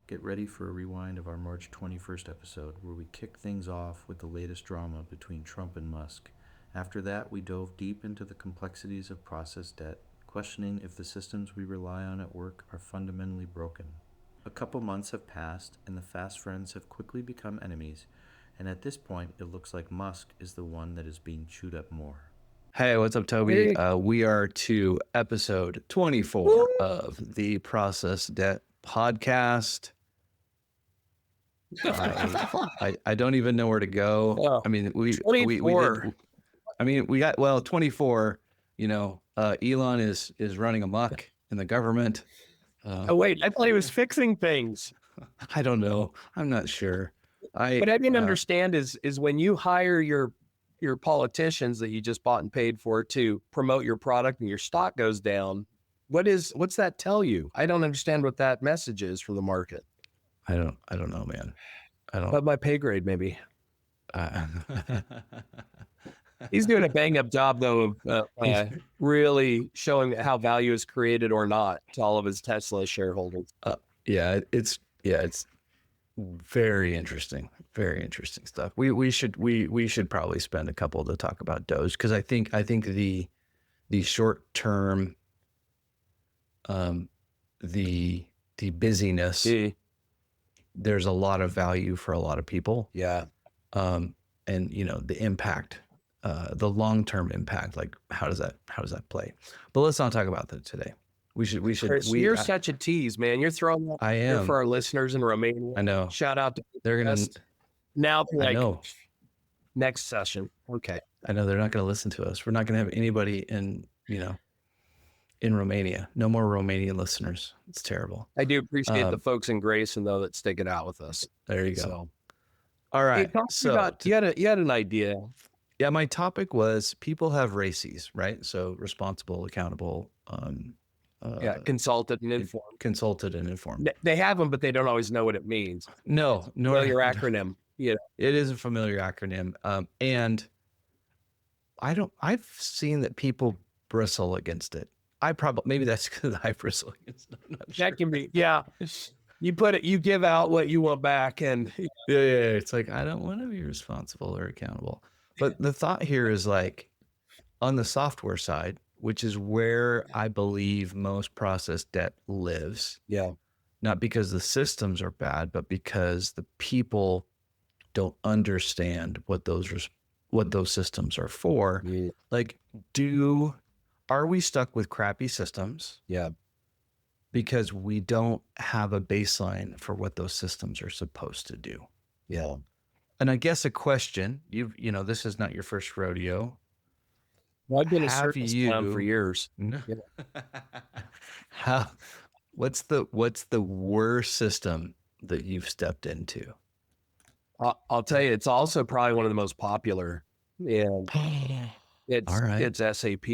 Get ready for a rewind of our March 21st episode, where we kicked things off with the latest drama between Trump and Musk. After that, we dove deep into the complexities of process debt, questioning if the systems we rely on at work are fundamentally broken. A couple months have passed, and the fast friends have quickly become enemies, and at this point, it looks like Musk is the one that is being chewed up more. Hey, what's up, Toby? We are to episode 24 of the Process Debt Podcast. I don't even know where to go. Oh, I mean, we 24. did. I mean, we got 24. Ellon is running amok in the government. Oh wait, I thought he was fixing things. I don't know. I'm not sure. What I didn't understand is when you hire your politicians that you just bought and paid for to promote your product and your stock goes down, what's that tell you? I don't understand what that message is from the market. I don't know, man. I don't. But my pay grade, maybe. He's doing a bang up job though of really showing how value is created or not to all of his Tesla shareholders. It's very interesting stuff. We should probably spend a couple to talk about Doge, because I think the short term, the busyness. There's a lot of value for a lot of people. Yeah. And the impact, the long-term impact, like how does that play? But let's not talk about that today. We should. Chris, you're such a tease, man. You're throwing that I am for our listeners in Romania. I know. Shout out to They're gonna now. I know. Next session. Okay. I know they're not going to listen to us. We're not going to have anybody in Romania. No more Romanian listeners. It's terrible. I do appreciate the folks in Grayson though that stick it out with us. There you go. So, all right. Hey, so you had an idea. Yeah, my topic was people have RACIs, right? So responsible, accountable, consulted and informed. Consulted and informed. They have them, but they don't always know what it means. No, nor your acronym. Yeah, it is a familiar acronym, and I've seen that people bristle against it. Maybe that's because I bristle against it. I'm not sure. That can be, yeah. You give out what you want back, and yeah. It's like, I don't want to be responsible or accountable. But the thought here is like, on the software side, which is where I believe most process debt lives. Yeah. Not because the systems are bad, but because the people don't understand what those systems are for. Yeah. Like, are we stuck with crappy systems? Yeah. Because we don't have a baseline for what those systems are supposed to do. Yeah. And I guess a question, this is not your first rodeo. Well, I've been a circus clown for years. No. Yeah. What's the worst system that you've stepped into? I'll tell you, it's also probably one of the most popular. And it's SAP.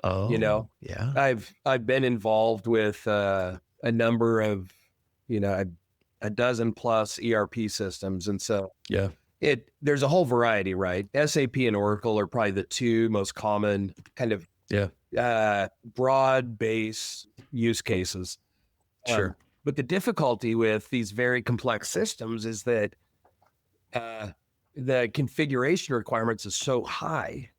Oh, yeah. I've been involved with a number of, a dozen plus ERP systems. And so there's a whole variety, right? SAP and Oracle are probably the two most common kind of broad base use cases. Sure. But the difficulty with these very complex systems is that the configuration requirements is so high.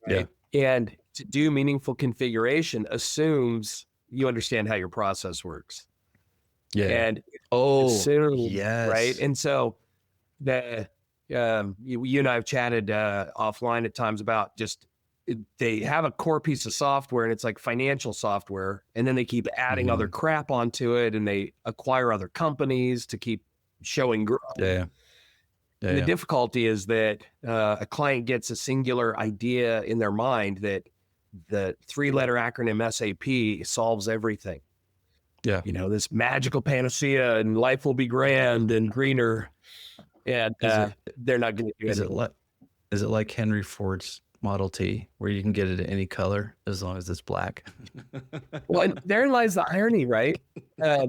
Right? Yeah. And to do meaningful configuration assumes you understand how your process works. Yeah. And yes. Right. And so you and I have chatted offline at times about they have a core piece of software and it's like financial software, and then they keep adding other crap onto it, and they acquire other companies to keep showing growth. The difficulty is that a client gets a singular idea in their mind that the 3-letter acronym SAP solves everything. Yeah. This magical panacea and life will be grand and greener. And they're not going to do it. Is it like Henry Ford's Model T, where you can get it in any color as long as it's black? Well, and therein lies the irony, right? I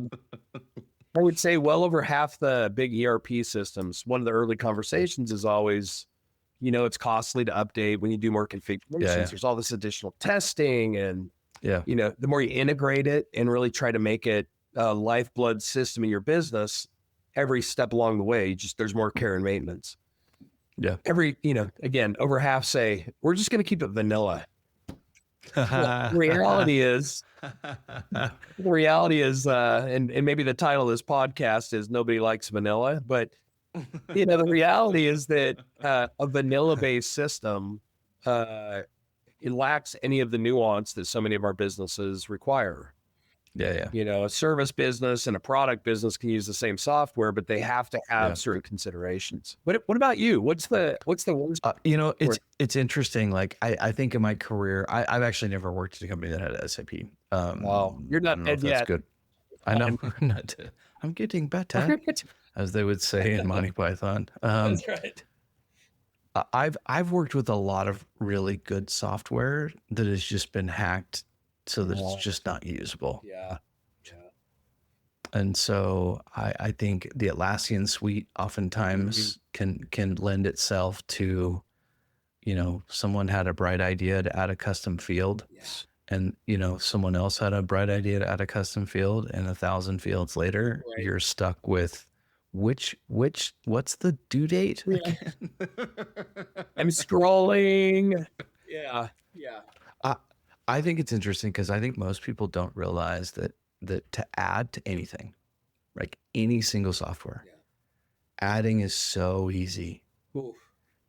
would say well over half the big ERP systems, one of the early conversations is always, it's costly to update when you do more configurations. There's all this additional testing and, the more you integrate it and really try to make it lifeblood system in your business, every step along the way, there's more care and maintenance. Yeah. Again, over half say, we're just going to keep it vanilla. Well, the reality is, and maybe the title of this podcast is Nobody Likes Vanilla, but the reality is that a vanilla-based system, it lacks any of the nuance that so many of our businesses require. Yeah. A service business and a product business can use the same software, but they have to have certain considerations. What about you? What's the worst? It's interesting. Like I think in my career, I've actually never worked at a company that had SAP. Wow, you're not dead yet. That's good. I know. I'm getting better, as they would say in Monty Python. That's right. I've worked with a lot of really good software that has just been hacked so that it's just not usable. Yeah. And so I think the Atlassian suite oftentimes can lend itself to, someone had a bright idea to add a custom field. Yes. And, someone else had a bright idea to add a custom field, and 1,000 fields later, you're stuck with what's the due date? Yeah. I'm scrolling. Yeah. I think it's interesting because I think most people don't realize that to add to anything, like any single software, adding is so easy. Oof.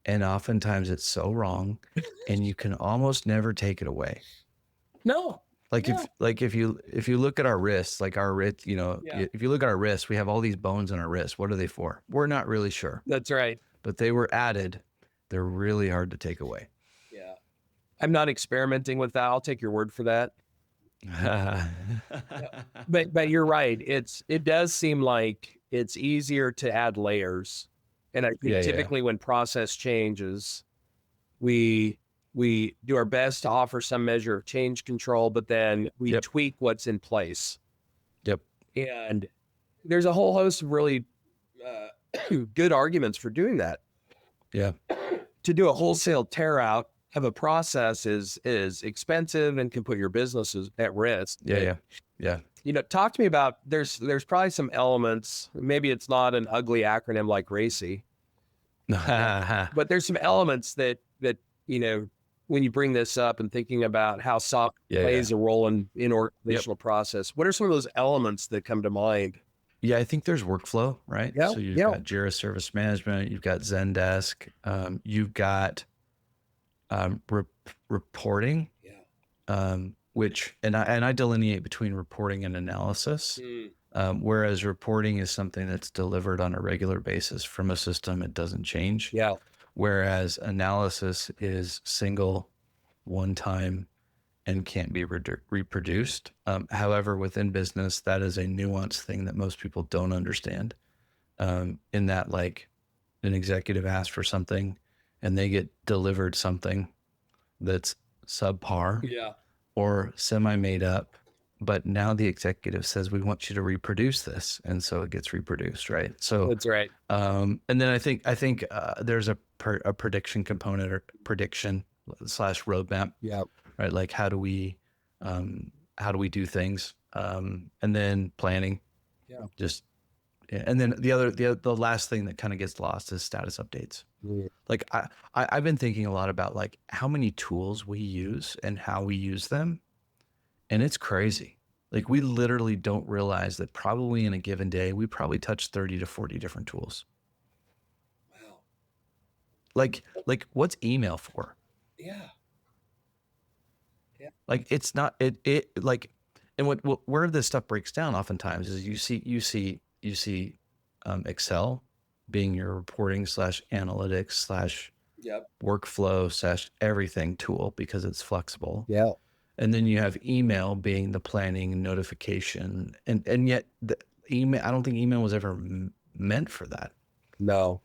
And oftentimes it's so wrong, and you can almost never take it away. No. If you look at our wrists, like our wrist, if you look at our wrists, we have all these bones in our wrists. What are they for? We're not really sure. That's right. But they were added. They're really hard to take away. Yeah. I'm not experimenting with that. I'll take your word for that. But you're right. It does seem like it's easier to add layers. And I think typically when process changes, we do our best to offer some measure of change control, but then we tweak what's in place. Yep. And there's a whole host of really good arguments for doing that. Yeah. To do a wholesale tear out of a process is expensive and can put your businesses at risk. Yeah. Talk to me about, there's probably some elements, maybe it's not an ugly acronym like RACI, but there's some elements that when you bring this up and thinking about how software plays a role in organizational process, what are some of those elements that come to mind? Yeah, I think there's workflow, right? Yeah. So you've got Jira Service Management, you've got Zendesk, you've got reporting, which I delineate between reporting and analysis. Whereas reporting is something that's delivered on a regular basis from a system, it doesn't change. Yeah. Whereas analysis is single, one time, and can't be reproduced. However, within business, that is a nuanced thing that most people don't understand. In that, like, an executive asks for something and they get delivered something that's subpar or semi-made up, but now the executive says, we want you to reproduce this. And so it gets reproduced, right? So that's right. And then I think there's a prediction component or prediction / roadmap. Yeah. Right. Like how do we do things? And then planning. Yeah. And then the last thing that kind of gets lost is status updates. Like I've been thinking a lot about like how many tools we use and how we use them. And it's crazy. Like we literally don't realize that probably in a given day, we probably touch 30 to 40 different tools. Wow. Like what's email for? Yeah. Like it's not, like, and where this stuff breaks down oftentimes is you see Excel being your reporting / analytics / workflow / everything tool because it's flexible. Yeah. And then you have email being the planning and notification. And yet the email, I don't think email was ever meant for that. No.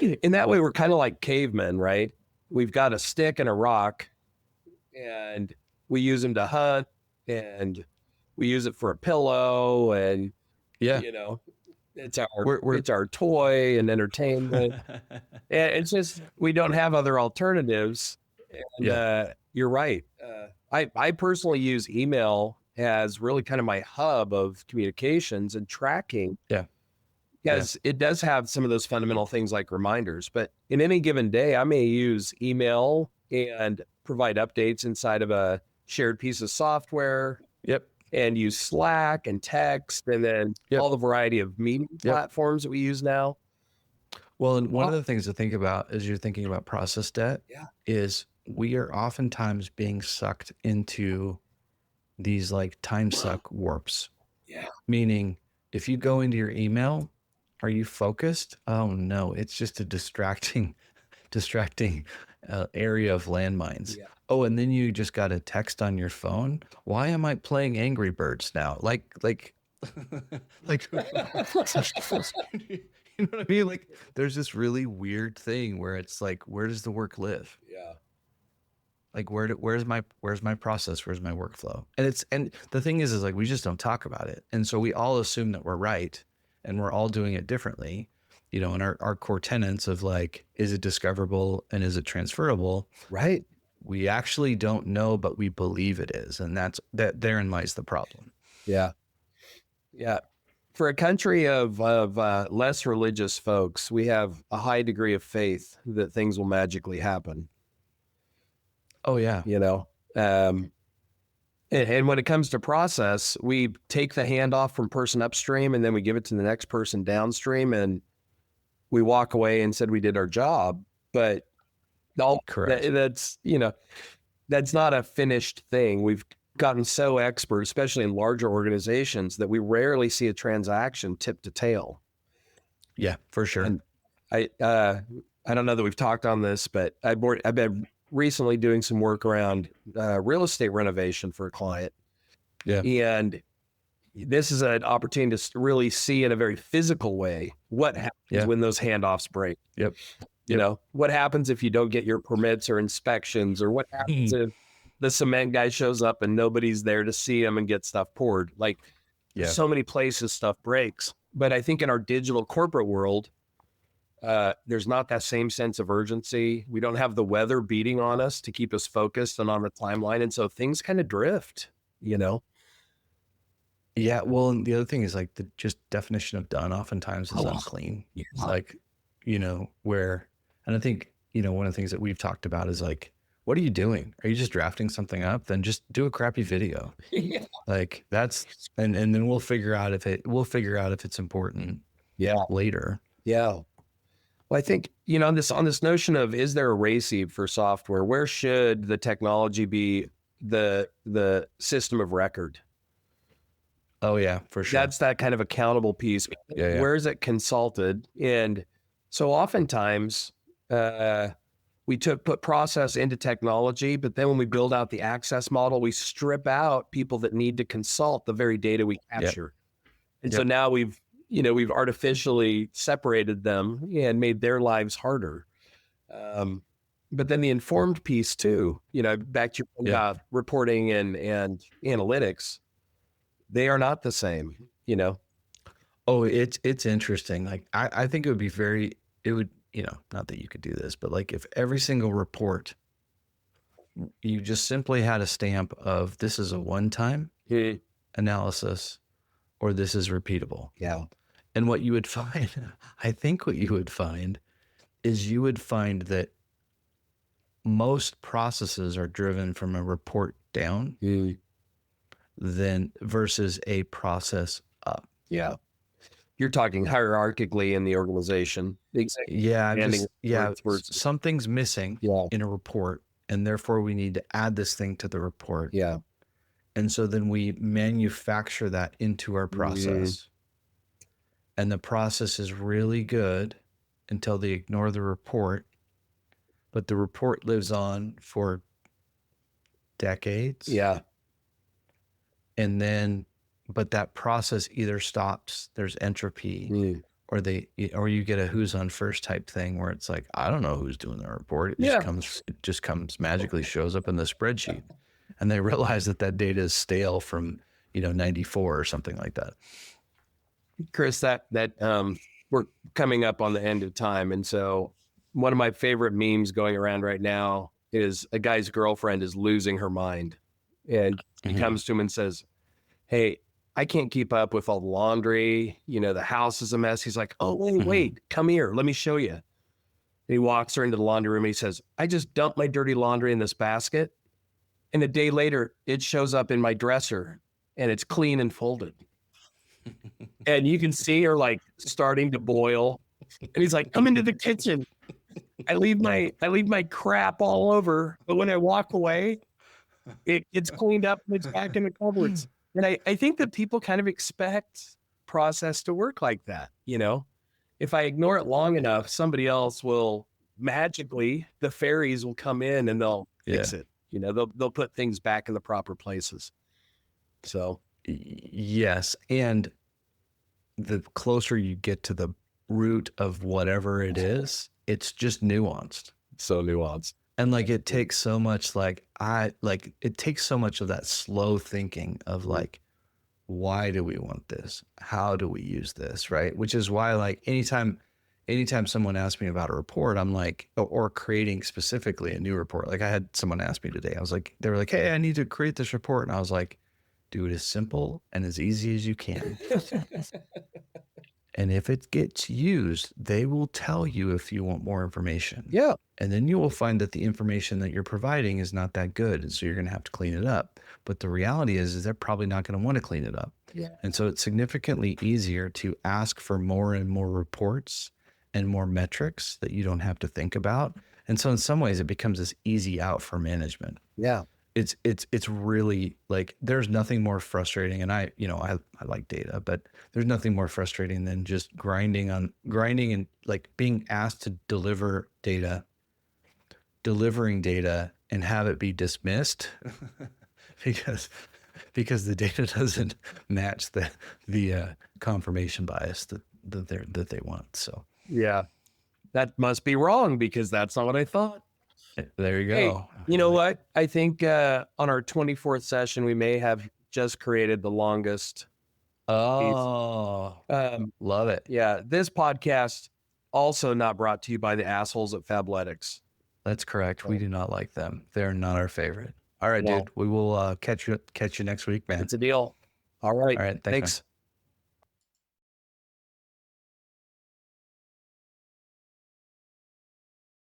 In that way, we're kind of like cavemen, right? We've got a stick and a rock and we use them to hunt and we use it for a pillow and, it's our toy and entertainment. And it's just, we don't have other alternatives. And you're right. I personally use email as really kind of my hub of communications and tracking. Yeah. Because it does have some of those fundamental things like reminders, but in any given day, I may use email and provide updates inside of a shared piece of software. Yep. And use Slack and text, and then all the variety of meeting platforms that we use now. Well, and one of the things to think about as you're thinking about process debt is we are oftentimes being sucked into these like time suck warps. Yeah. Meaning if you go into your email, are you focused? Oh no, it's just a distracting area of landmines. Yeah. Oh, and then you just got a text on your phone. Why am I playing Angry Birds now? Like, you know what I mean? Like, there's this really weird thing where it's like, where does the work live? Yeah. Like, where's my process? Where's my workflow? And the thing is like, we just don't talk about it. And so we all assume that we're right and we're all doing it differently. You know, and our core tenets of like, is it discoverable and is it transferable? Right. We actually don't know, but we believe it is. And therein lies the problem. Yeah. Yeah. For a country of less religious folks, we have a high degree of faith that things will magically happen. Oh yeah. You know, and when it comes to process, we take the handoff from person upstream and then we give it to the next person downstream, and we walk away and said we did our job. But correct. That's, you know, that's not a finished thing. We've gotten so expert, especially in larger organizations, that we rarely see a transaction tip to tail. Yeah, for sure. And I don't know that we've talked on this, but I've been recently doing some work around real estate renovation for a client. Yeah. And this is an opportunity to really see in a very physical way what happens when those handoffs break. Yep. You know, what happens if you don't get your permits or inspections, or what happens if the cement guy shows up and nobody's there to see him and get stuff poured? Like, so many places stuff breaks. But I think in our digital corporate world, there's not that same sense of urgency. We don't have the weather beating on us to keep us focused and on the timeline. And so things kind of drift, you know? Yeah. Well, and the other thing is like the just definition of done oftentimes is unclean. It's like, you know, and I think, you know, one of the things that we've talked about is like, what are you doing? Are you just drafting something up? Then just do a crappy video. Like that's, and then we'll figure out if it's important later. Yeah. Well, I think, you know, on this notion of, is there a RACI for software? Where should the technology be the system of record? Oh yeah, for sure. That's that kind of accountable piece. Yeah. Where is it consulted? And so oftentimes we put process into technology, but then when we build out the access model, we strip out people that need to consult the very data we capture. And so now we've artificially separated them and made their lives harder. But then the informed piece too, you know, back to your point about reporting and analytics, they are not the same, you know? Oh, it's interesting. Like, I think it would, you know, not that you could do this, but like if every single report, you just simply had a stamp of this is a one-time analysis or this is repeatable. Yeah. And what you would find, I think what you would find is you would find that most processes are driven from a report down than versus a process up. Yeah. You're talking hierarchically in the organization. Something's missing in a report, and therefore we need to add this thing to the report. Yeah. And so then we manufacture that into our process. And the process is really good until they ignore the report, but the report lives on for decades. Yeah. And then, but that process either stops, there's entropy, or you get a who's on first type thing where it's like, I don't know who's doing the report. It just comes magically shows up in the spreadsheet. And they realize that data is stale from, 94 or something like that. Chris, that we're coming up on the end of time. And so one of my favorite memes going around right now is a guy's girlfriend is losing her mind. And he comes to him and says, hey, I can't keep up with all the laundry. The house is a mess. He's like, oh, wait, come here. Let me show you. And he walks her into the laundry room and he says, I just dumped my dirty laundry in this basket. And a day later, it shows up in my dresser and it's clean and folded. And you can see her like starting to boil. And he's like, come into the kitchen. I leave my crap all over. But when I walk away, it's cleaned up and it's back in the cupboards. And I think that people kind of expect process to work like that. If I ignore it long enough, somebody else will magically, the fairies will come in and they'll fix it. They'll put things back in the proper places. So yes. And the closer you get to the root of whatever it is, it's just nuanced. So nuanced. And like, it takes so much, it takes so much of that slow thinking of like, why do we want this? How do we use this? Right. Which is why, like, anytime someone asks me about a report, I'm like, or creating specifically a new report. Like I had someone ask me today, they were like, hey, I need to create this report. And I was like, do it as simple and as easy as you can. And if it gets used, they will tell you if you want more information. Yeah. And then you will find that the information that you're providing is not that good. And so you're going to have to clean it up. But the reality is they're probably not going to want to clean it up. Yeah. And so it's significantly easier to ask for more and more reports and more metrics that you don't have to think about. And so in some ways it becomes this easy out for management. Yeah. It's really like, there's nothing more frustrating. And I like data, but there's nothing more frustrating than just grinding and like being asked to delivering data and have it be dismissed because the data doesn't match the confirmation bias that they want. So yeah, that must be wrong because that's not what I thought. There you go. Hey, you know what? I think on our 24th session, we may have just created the longest. Oh, love it. Yeah. This podcast also not brought to you by the assholes at Fabletics. That's correct. We do not like them. They're not our favorite. All right, dude. We will catch you next week, man. It's a deal. All right. All right. Thanks.